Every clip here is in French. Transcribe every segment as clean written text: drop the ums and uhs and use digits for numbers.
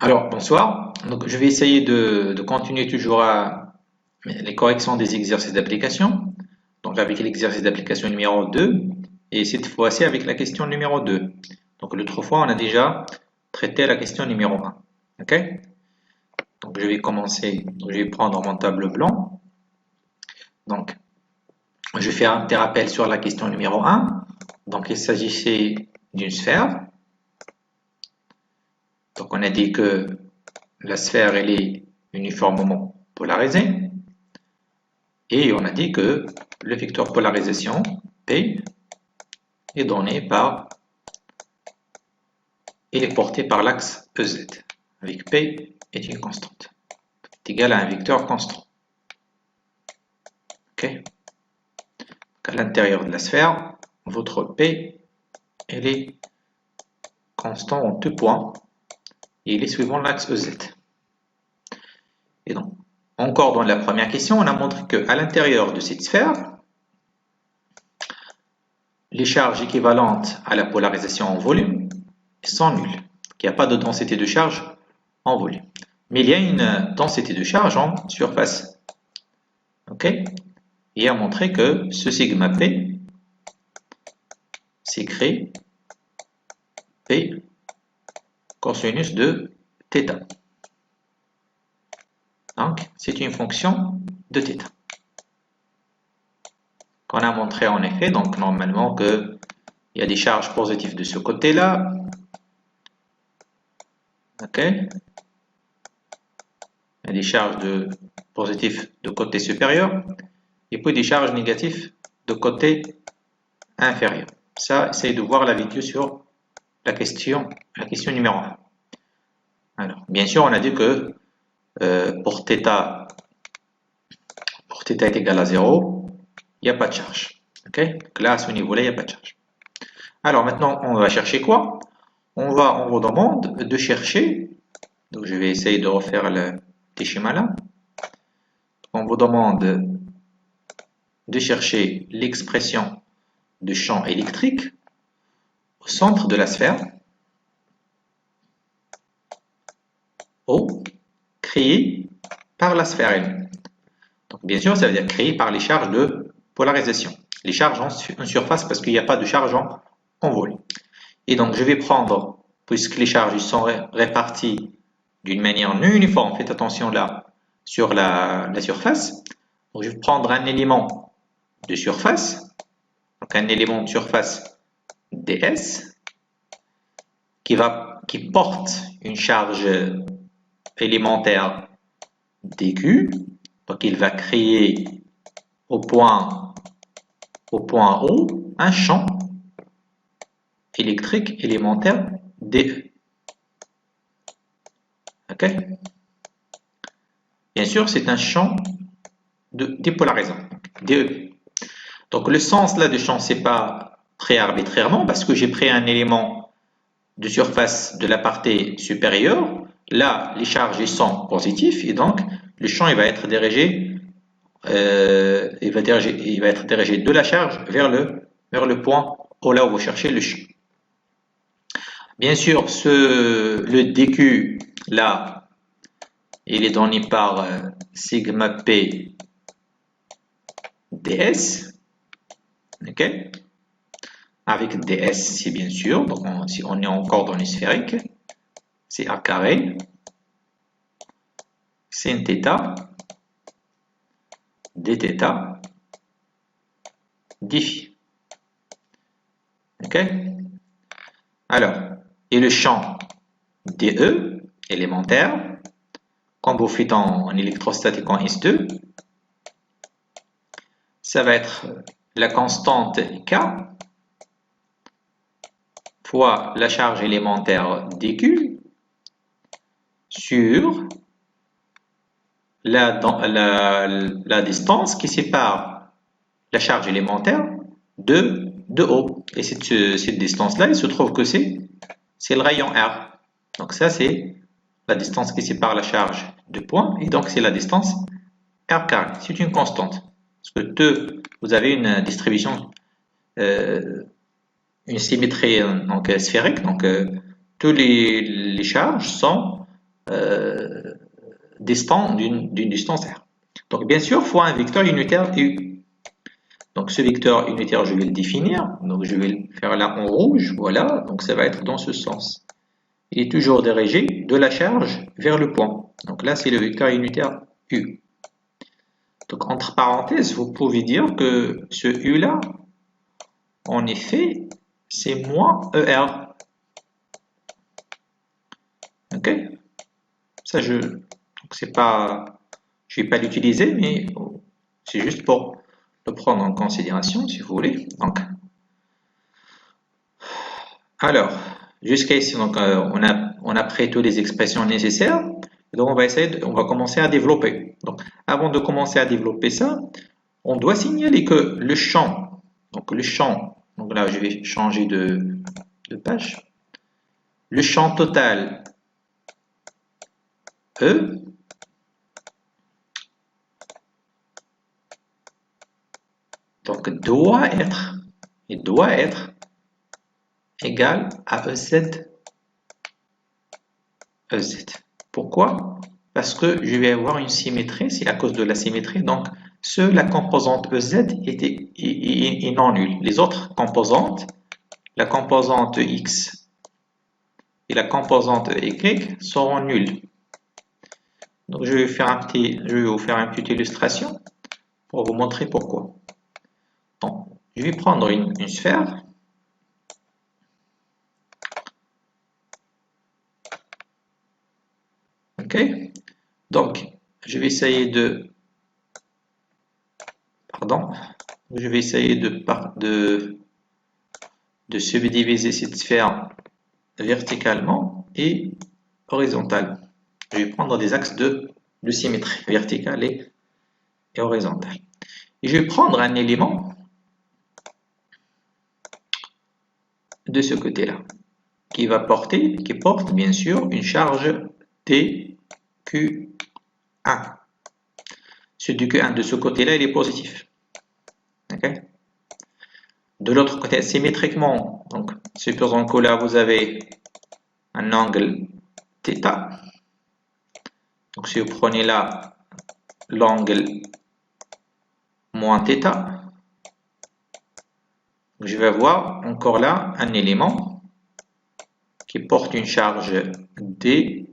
Alors, bonsoir. Donc, je vais essayer de continuer toujours les corrections des exercices d'application. Donc, avec l'exercice d'application numéro 2 et cette fois-ci avec la question numéro 2. Donc, l'autre fois, on a déjà traité la question numéro 1. OK? Donc, je vais commencer. Donc, je vais prendre mon tableau blanc. Donc, je fais un petit rappel sur la question numéro 1. Donc, il s'agissait d'une sphère. Donc, on a dit que la sphère, elle est uniformément polarisée. Et on a dit que le vecteur polarisation P est donné par, il est porté par l'axe EZ, avec P est une constante, est égal à un vecteur constant. Ok. À l'intérieur de la sphère, votre P, elle est constant en deux points, et il est suivant l'axe EZ. Et donc, encore dans la première question, on a montré qu'à l'intérieur de cette sphère, les charges équivalentes à la polarisation en volume sont nulles. Il n'y a pas de densité de charge en volume. Mais il y a une densité de charge en surface. Ok? Et a montré que ce sigma P s'écrit P cosinus de θ. Donc, c'est une fonction de θ. Qu'on a montré en effet, donc normalement que il y a des charges positives de ce côté-là. Ok? Il y a des charges positives de côté supérieur et puis des charges négatives de côté inférieur. Ça, essayez de voir la vidéo sur la question numéro 1. Alors, bien sûr, on a dit que pour θ est égal à 0, il n'y a pas de charge. Ok? Donc là, à ce niveau-là, il n'y a pas de charge. Alors maintenant, on va chercher quoi? On vous demande de chercher, donc je vais essayer de refaire le petit schéma là. On vous demande de chercher l'expression de champ électrique au centre de la sphère, O, créé par la sphère elle. Donc bien sûr, ça veut dire créé par les charges de polarisation. Les charges en surface parce qu'il n'y a pas de charge en volume. Et donc je vais prendre, puisque les charges sont réparties d'une manière non uniforme, faites attention là, sur la surface. Donc je vais prendre un élément de surface, donc un élément de surface ds, qui porte une charge élémentaire dq, donc il va créer au point O un champ électrique élémentaire DE. Ok? Bien sûr, c'est un champ dépolarisant, DE. Donc le sens là de champ, c'est pas très arbitrairement parce que j'ai pris un élément de surface de la partie supérieure. Là, les charges sont positives et donc le champ il va être dirigé, de la charge vers le point O là où vous cherchez le champ. Bien sûr, le dq là, il est donné par sigma p ds, ok? Avec ds, c'est bien sûr, donc si on est encore dans les sphériques, c'est a carré, sin θ, dθ, dφ. Ok? Alors, et le champ dE élémentaire, comme vous faites en électrostatique en S2, ça va être la constante K fois la charge élémentaire dQ sur la distance qui sépare la charge élémentaire de O. Et cette distance-là, il se trouve que c'est le rayon R. Donc ça, c'est la distance qui sépare la charge de points, et donc c'est la distance R carré. C'est une constante. Parce que vous avez une distribution, une symétrie donc, sphérique, donc tous les charges sont distant d'une distance r. Donc bien sûr, fois un vecteur unitaire u. Donc ce vecteur unitaire, je vais le définir. Donc je vais le faire là en rouge. Voilà, donc ça va être dans ce sens. Il est toujours dirigé de la charge vers le point. Donc là, c'est le vecteur unitaire u. Donc entre parenthèses, vous pouvez dire que ce u là, en effet, c'est moins ER. Ok? Ça, c'est pas, je vais pas l'utiliser, mais c'est juste pour le prendre en considération, si vous voulez. Donc, alors, jusqu'à ici, donc, on a pris toutes les expressions nécessaires. Donc, on va commencer à développer. Donc, avant de commencer à développer ça, on doit signaler que le champ, donc là, je vais changer de page. Le champ total E donc doit être égal à EZ. Pourquoi? Parce que je vais avoir une symétrie, c'est à cause de la symétrie, donc la composante EZ est non nulle. Les autres composantes, la composante X et la composante Y seront nulles. Donc je vais vous faire une petite illustration pour vous montrer pourquoi. Donc, je vais prendre une sphère. Ok, donc je vais essayer de subdiviser cette sphère verticalement et horizontalement. Je vais prendre des axes de symétrie verticale et horizontale. Et je vais prendre un élément de ce côté-là qui porte bien sûr une charge dQ1. Ce dQ1 de ce côté-là, il est positif. Okay. De l'autre côté, symétriquement, donc supposons que là vous avez un angle θ. Donc si vous prenez là l'angle moins θ, je vais avoir encore là un élément qui porte une charge dQ2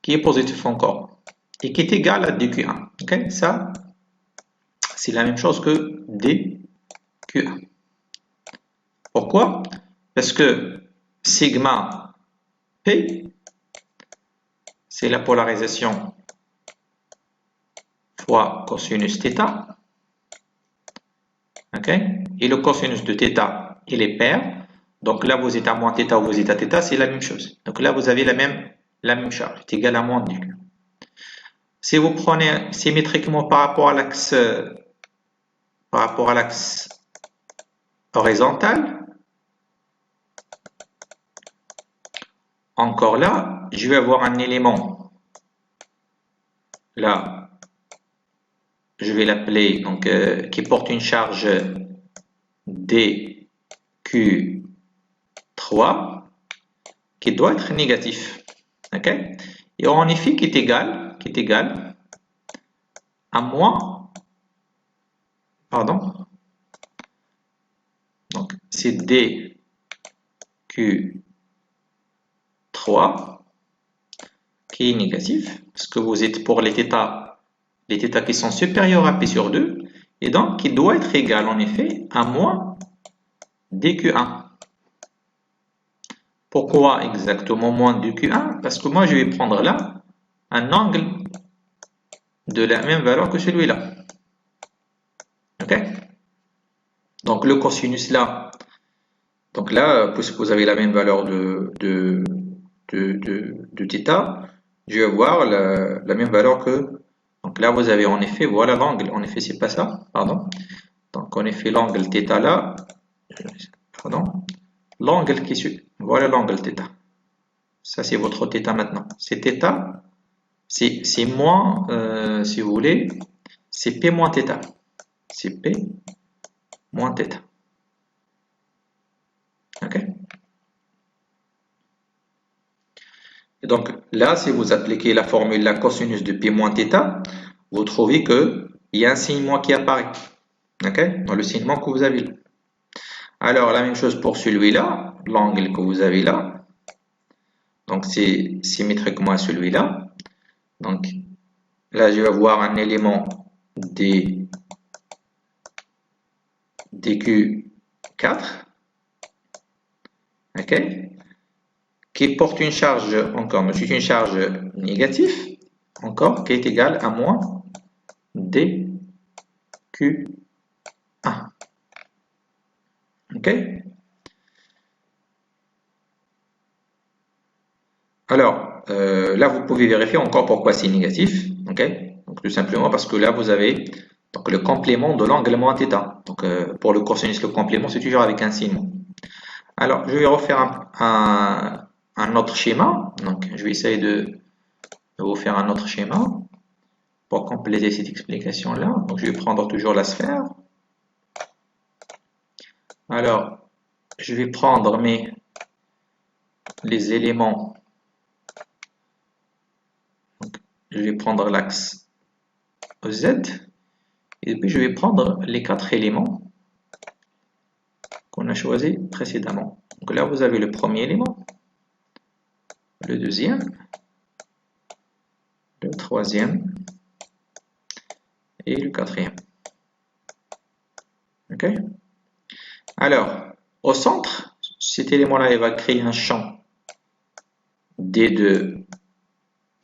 qui est positif encore et qui est égal à dQ1. Okay. Ça, c'est la même chose que dQ1. Pourquoi? Parce que sigma P, c'est la polarisation fois cosinus θ. Okay. Et le cosinus de θ, il est pair. Donc là, vous êtes à moins θ ou vous êtes à θ, c'est la même chose. Donc là, vous avez la même charge, c'est égal à moins dQ. Si vous prenez symétriquement par rapport à l'axe horizontal, encore là, je vais avoir un élément. Là, je vais l'appeler donc qui porte une charge dQ3 qui doit être négatif. Okay? Et en effet, qui est égal à moins, pardon, donc c'est dQ3 qui est négatif, parce que vous êtes pour les θ qui sont supérieurs à P sur 2, et donc qui doit être égal en effet à moins dQ1. Pourquoi exactement moins dQ1? Parce que moi je vais prendre là un angle de la même valeur que celui-là. Ok? Donc le cosinus là, donc là, puisque vous avez la même valeur de θ, je vais avoir la même valeur que. Donc là, vous avez en effet, voilà l'angle. En effet, c'est pas ça, pardon. Donc en effet, l'angle θ là, pardon, l'angle qui suit, voilà l'angle θ. Ça, c'est votre θ maintenant. C'est θ, c'est moins, si vous voulez, c'est P moins θ. C'est P moins θ. Ok? Et donc là, si vous appliquez la formule la cosinus de pi moins θ, vous trouvez qu'il y a un signe moins qui apparaît. Ok? Dans le signe moins que vous avez là. Alors, la même chose pour celui-là, l'angle que vous avez là. Donc, c'est symétriquement à celui-là. Donc, là, je vais avoir un élément dQ4, ok, qui porte une charge, encore, mais c'est une charge négative, encore, qui est égale à moins dQ1. Ok? Alors, là, vous pouvez vérifier encore pourquoi c'est négatif. Ok? Donc, tout simplement parce que là, vous avez donc, le complément de l'angle moins θ. Donc, pour le cosinus, le complément, c'est toujours avec un signe. Alors, je vais refaire un autre schéma. Donc, je vais essayer de vous faire un autre schéma pour compléter cette explication-là. Donc, je vais prendre toujours la sphère. Alors, je vais prendre les éléments. Donc, je vais prendre l'axe Z. Et puis, je vais prendre les 4 éléments qu'on a choisis précédemment. Donc là, vous avez le premier élément, le deuxième, le troisième et le quatrième. Ok? Alors, au centre, cet élément-là, il va créer un champ D2E1,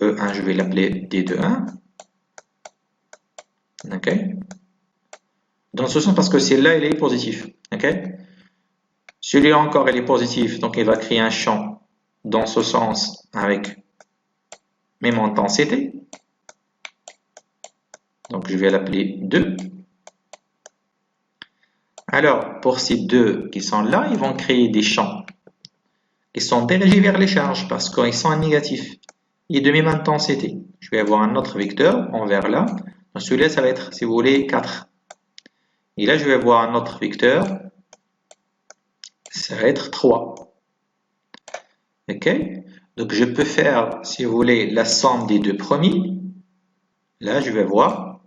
je vais l'appeler D21. Ok? Dans ce sens, parce que celui-là, il est positif. Ok? Celui-là encore, il est positif, donc il va créer un champ dans ce sens avec même intensité. Donc je vais l'appeler 2. Alors, pour ces deux qui sont là, ils vont créer des champs qui sont dirigés vers les charges parce qu'ils sont négatifs et de même intensité. Je vais avoir un autre vecteur envers là. Donc celui-là, ça va être, si vous voulez, 4. Et là, je vais avoir un autre vecteur. Ça va être 3. Ok? Donc, je peux faire, si vous voulez, la somme des deux premiers. Là, je vais voir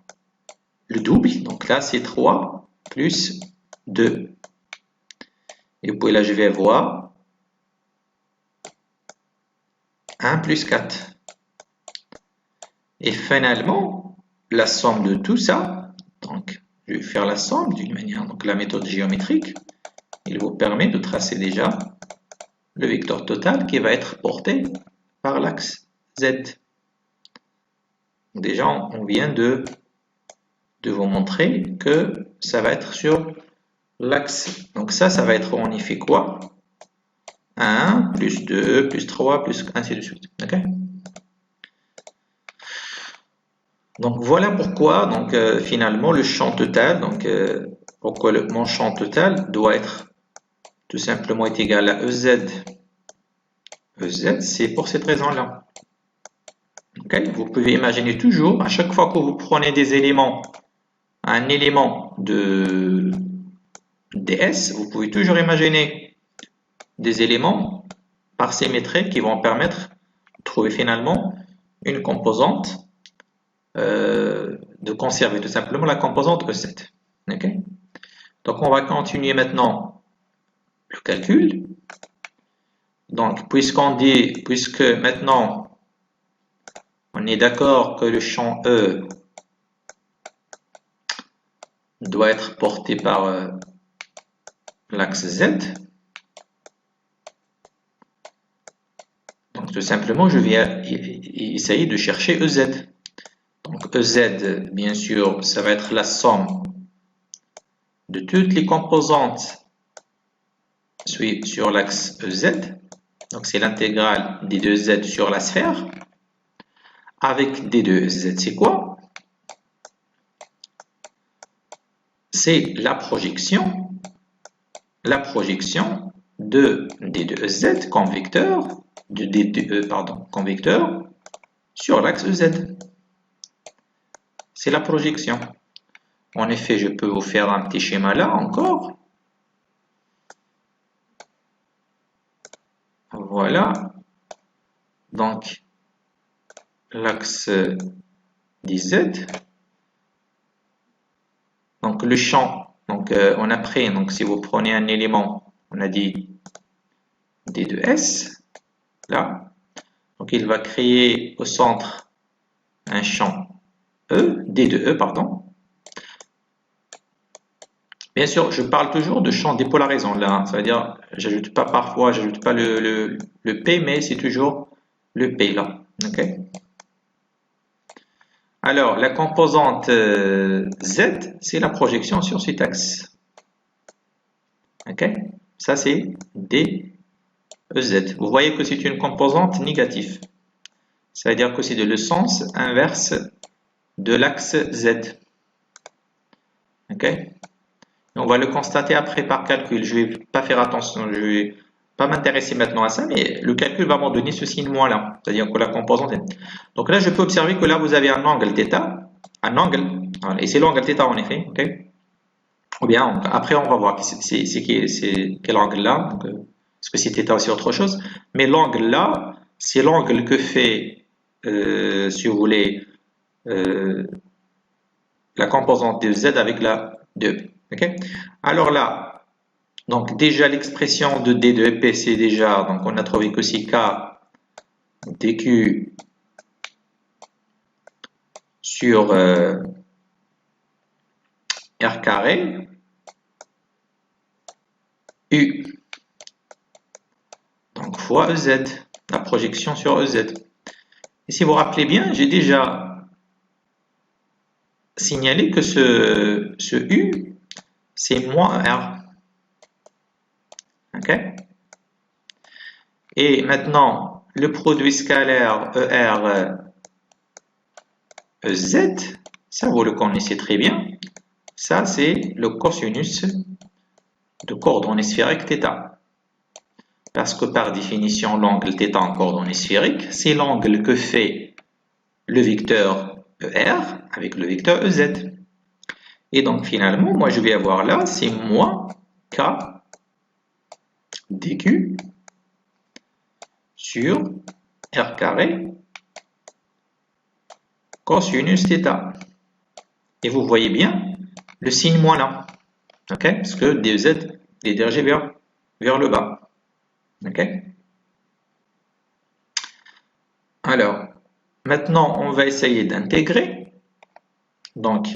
le double. Donc là, c'est 3 plus 2. Et puis là, je vais voir 1 plus 4. Et finalement, la somme de tout ça, donc je vais faire la somme d'une manière, donc la méthode géométrique, il vous permet de tracer déjà le vecteur total qui va être porté par l'axe Z. Déjà, on vient de vous montrer que ça va être sur l'axe. Donc ça va être en effet quoi? 1, plus 2, plus 3, plus ainsi de suite. Ok? Donc voilà pourquoi donc finalement le champ total, donc pourquoi mon champ total doit être tout simplement est égal à EZ. EZ, c'est pour cette raison-là. Okay? Vous pouvez imaginer toujours, à chaque fois que vous prenez des éléments, un élément de DS, vous pouvez toujours imaginer des éléments par symétrie qui vont permettre de trouver finalement une composante, de conserver tout simplement la composante EZ. Okay? Donc on va continuer maintenant le calcul. Donc puisque maintenant on est d'accord que le champ E doit être porté par l'axe Z, donc tout simplement je vais essayer de chercher EZ. Donc EZ, bien sûr, ça va être la somme de toutes les composantes sur l'axe EZ. Donc c'est l'intégrale des deux Z sur la sphère. Avec D2Z, c'est quoi? C'est la projection de D2Z comme vecteur, de D2E, pardon, comme vecteur sur l'axe EZ. C'est la projection. En effet, je peux vous faire un petit schéma là encore. Voilà. donc l'axe dz. Donc le champ, donc on a pris, donc si vous prenez un élément, on a dit d de s, là, donc il va créer au centre un champ E, d de E, pardon. Bien sûr, je parle toujours de champ dépolarisant là, hein. Ça veut dire, j'ajoute pas parfois, j'ajoute pas le P, mais c'est toujours le P là. Ok. Alors, la composante Z, c'est la projection sur cet axe. Ok. Ça, c'est DEZ. Vous voyez que c'est une composante négative. Ça veut dire que c'est le sens inverse de l'axe Z. Ok. On va le constater après par calcul. Je ne vais pas faire attention, je ne vais pas m'intéresser maintenant à ça, mais le calcul va m'en donner ce signe-là, là, c'est-à-dire que la composante est... Donc là, je peux observer que là, vous avez un angle θ, un angle, et c'est l'angle θ en effet, ok. Ou bien, après, on va voir c'est quel angle là, est-ce que c'est θ aussi autre chose, mais l'angle là, c'est l'angle que fait, si vous voulez, la composante de Z avec la de okay. Alors là, donc déjà l'expression de D de EP, c'est déjà, donc on a trouvé que c'est K dQ sur R carré U, donc fois EZ, la projection sur EZ. Et si vous vous rappelez bien, j'ai déjà signalé que ce U, c'est moins R. Ok. Et maintenant, le produit scalaire ER EZ, ça vous le connaissez très bien. Ça, c'est le cosinus de coordonnées sphériques θ. Parce que par définition, l'angle θ en coordonnées sphériques, c'est l'angle que fait le vecteur ER avec le vecteur EZ. Et donc finalement, moi je vais avoir là, c'est moins K dQ sur R carré cosinus θ. Et vous voyez bien le signe moins là. Ok? Parce que dz est dirigé vers le bas. Ok? Alors, maintenant, on va essayer d'intégrer. Donc,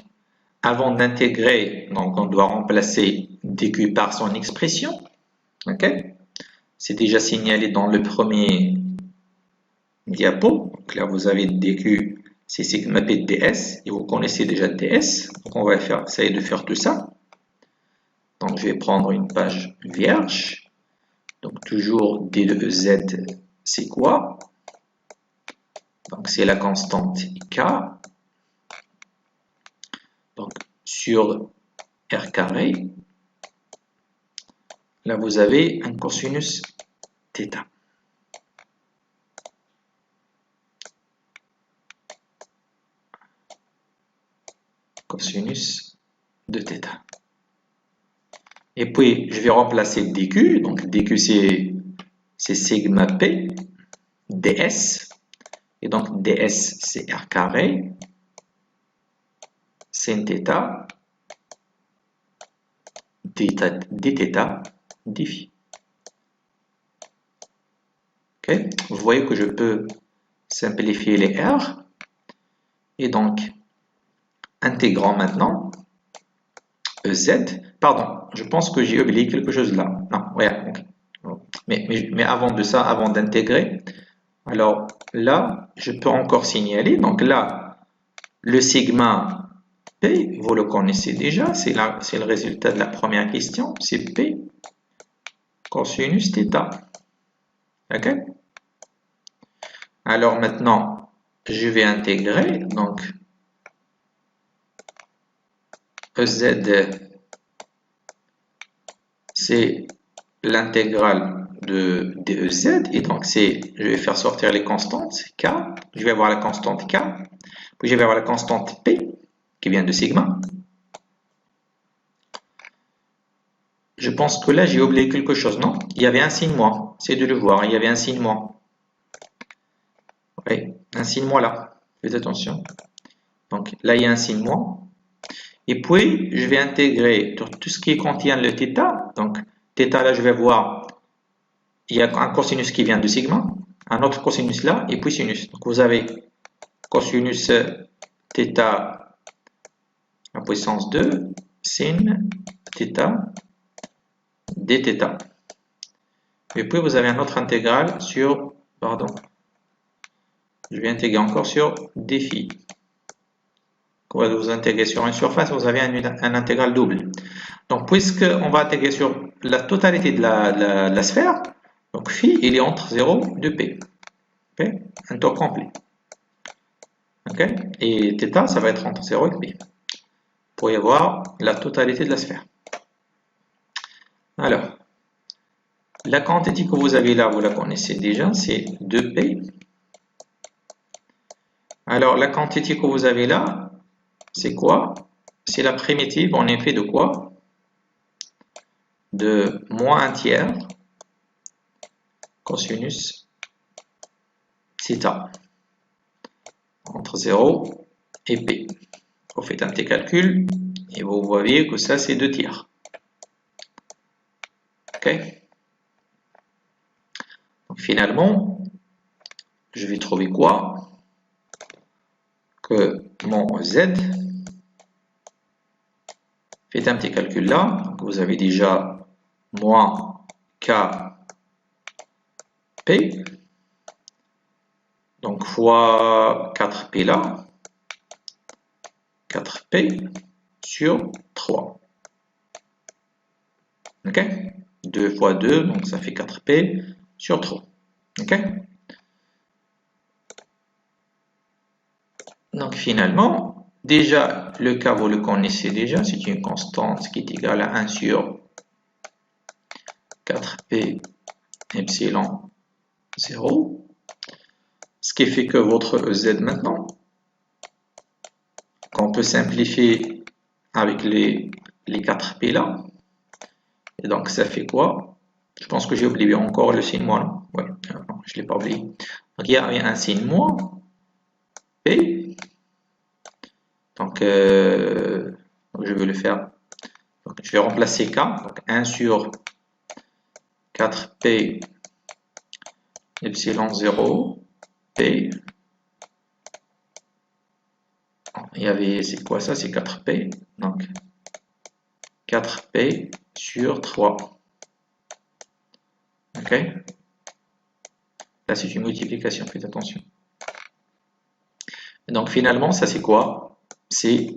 avant d'intégrer, donc on doit remplacer dq par son expression. Ok? C'est déjà signalé dans le premier diapo. Donc là, vous avez dq, c'est sigma p de ds, et vous connaissez déjà ds. Donc, on va essayer de faire tout ça. Donc, je vais prendre une page vierge. Donc, toujours d de z, c'est quoi? Donc, c'est la constante k. Donc, sur r carré, là, vous avez un cosinus θ. Cosinus de θ. Et puis, je vais remplacer dq. Donc, dq, c'est sigma p ds. Et donc, ds, c'est r carré sin θ dθ dφ. Okay. Vous voyez que je peux simplifier les r. Et donc, intégrant maintenant EZ. Pardon, je pense que j'ai oublié quelque chose là. Non, ouais, okay. Mais avant de ça, avant d'intégrer, alors là, je peux encore signaler. Donc là, le sigma P, vous le connaissez déjà, c'est le résultat de la première question, c'est P cosinus θ. Ok? Alors maintenant, je vais intégrer, donc EZ, c'est l'intégrale de DEZ, et donc je vais faire sortir les constantes, K, je vais avoir la constante K, puis je vais avoir la constante P, qui vient de sigma. Je pense que là, j'ai oublié quelque chose, non? Il y avait un signe moins, c'est de le voir, il y avait un signe moins. Oui, un signe moins là. Faites attention. Donc là, il y a un signe moins. Et puis, je vais intégrer tout ce qui contient le θ. Donc, θ, là, je vais voir, il y a un cosinus qui vient de sigma, un autre cosinus là, et puis sinus. Donc, vous avez cosinus θ à puissance 2, sin θ dθ. Et puis, vous avez un autre intégral sur, pardon, je vais intégrer encore sur dφ. Quand vous intégrez sur une surface, vous avez un intégral double. Donc, puisqu'on va intégrer sur la totalité de la sphère, donc phi, il est entre 0 et p. Okay? Un tour complet. Okay? Et θ, ça va être entre 0 et p. Pour y avoir la totalité de la sphère. Alors, la quantité que vous avez là, vous la connaissez déjà, c'est 2p. Alors, la quantité que vous avez là, c'est quoi? C'est la primitive en effet de quoi? De moins 1 tiers cosinus θ entre 0 et p. Vous faites un petit calcul et vous voyez que ça c'est 2 tiers. Ok? Donc finalement, je vais trouver quoi? Que mon z, faites un petit calcul là, donc vous avez déjà moins k p, donc fois 4p là, 4p sur 3. Ok? 2 fois 2, donc ça fait 4p sur 3. Ok? Donc finalement, déjà, le k, vous le connaissez déjà, c'est une constante qui est égale à 1 sur 4p epsilon 0. Ce qui fait que votre z maintenant, qu'on peut simplifier avec les 4p là, et donc ça fait quoi? Je pense que j'ai oublié encore le signe moins. Oui, je ne l'ai pas oublié. Donc il y a un signe moins p. Donc je vais le faire. Donc, je vais remplacer k. Donc 1 sur 4p epsilon 0 p. Il y avait, c'est quoi ça? C'est 4p. Donc 4p sur 3. Ok? Là, c'est une multiplication, faites attention. Et donc, finalement, ça, c'est quoi? C'est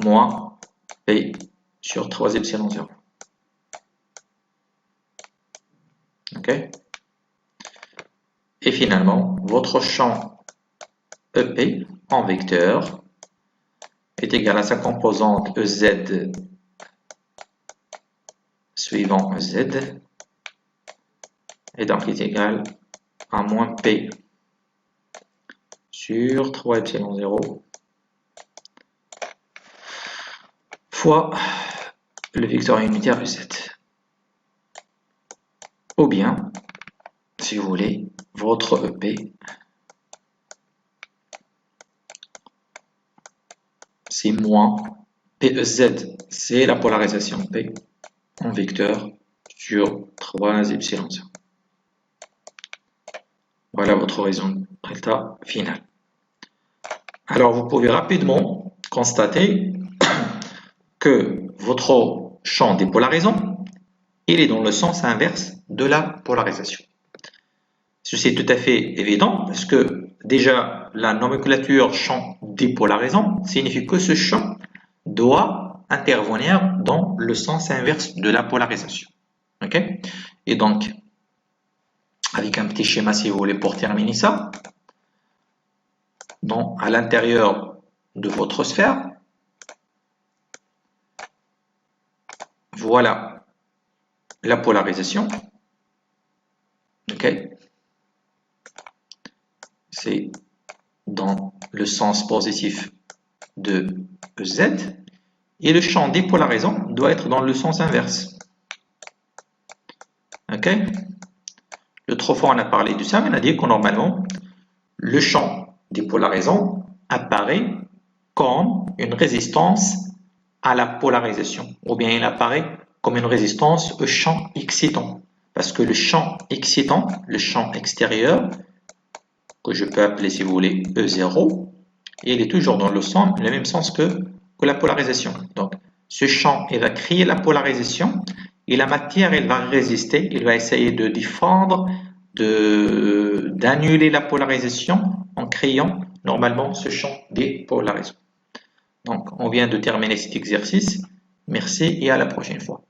moins p sur 3 epsilon 0. Ok? Et finalement, votre champ EP en vecteur est égal à sa composante EZ suivant EZ. Et donc, est égal à moins P sur 3 epsilon 0 fois le vecteur unitaire EZ. Ou bien, si vous voulez, votre EP, c'est moins PEZ, c'est la polarisation P en vecteur sur 3 epsilon 0. Voilà votre résultat final. Alors, vous pouvez rapidement constater que votre champ dépolarisant, il est dans le sens inverse de la polarisation. Ceci est tout à fait évident parce que déjà la nomenclature champ dépolarisant signifie que ce champ doit intervenir dans le sens inverse de la polarisation. Ok? Et donc, avec un petit schéma si vous voulez pour terminer ça, donc à l'intérieur de votre sphère, voilà la polarisation. Ok? C'est dans le sens positif de Z, et le champ dépolarisant doit être dans le sens inverse. Ok? L'autre fois, on a parlé de ça, mais on a dit que normalement, le champ dépolarisant apparaît comme une résistance à la polarisation, ou bien il apparaît comme une résistance au champ excitant. Parce que le champ excitant, le champ extérieur, que je peux appeler si vous voulez E0, il est toujours dans le même sens que la polarisation. Donc, ce champ, il va créer la polarisation et la matière, elle va résister, il va essayer de défendre, d'annuler la polarisation en créant normalement ce champ dépolarisant. Donc, on vient de terminer cet exercice. Merci et à la prochaine fois.